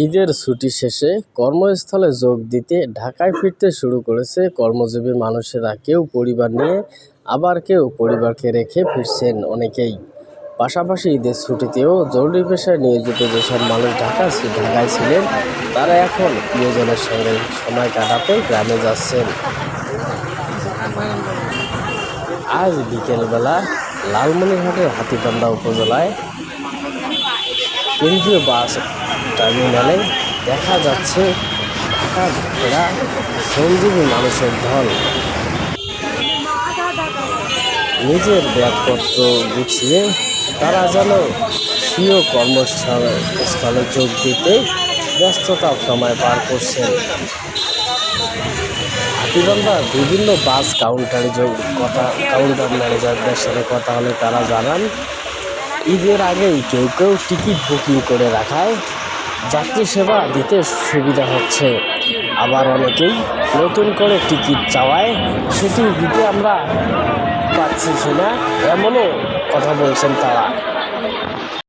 ঈদের ছুটি শেষে কর্মস্থলে যোগ দিতে ঢাকায় ফিরতে শুরু করেছে কর্মজীবী মানুষেরা। কেউ পরিবার নিয়ে, আবার কেউ পরিবারকে রেখে ফিরছেন অনেকেই। পাশাপাশি ঈদের ছুটিতেও জরুরি পেশায় নিয়োজিত যেসব মানুষ ঢাকায় ছিলেন, তারা এখন প্রিয়জনের সঙ্গে সময় কাটাতে গ্রামে যাচ্ছেন। আজ বিকেলবেলা লালমনিরহাটের হাতীবান্ধা উপজেলায় কেন্দ্রীয় বাস টার্মিনালে দেখা যাচ্ছে ঢাকা ফেরা শ্রমজীবী মানুষের ঢল। নিজের ব্যাগপত্র গুছিয়ে তারা যেন স্বীয় কর্মস্থলে যোগ দিতে ব্যস্ততার সময় পার করছেন। হাতীবান্ধার বিভিন্ন বাস কাউন্টার ম্যানেজারদের সাথে কথা হলে তারা জানান, ঈদের আগেই কেউ কেউ টিকিট বুকিং করে রাখায় যাত্রী সেবা দিতে সুবিধা হচ্ছে। আবার অনেকেই নতুন করে টিকিট চাওয়ায় সেটি দিতে আমরা পারছি না, এমনও কথা বলছেন তারা।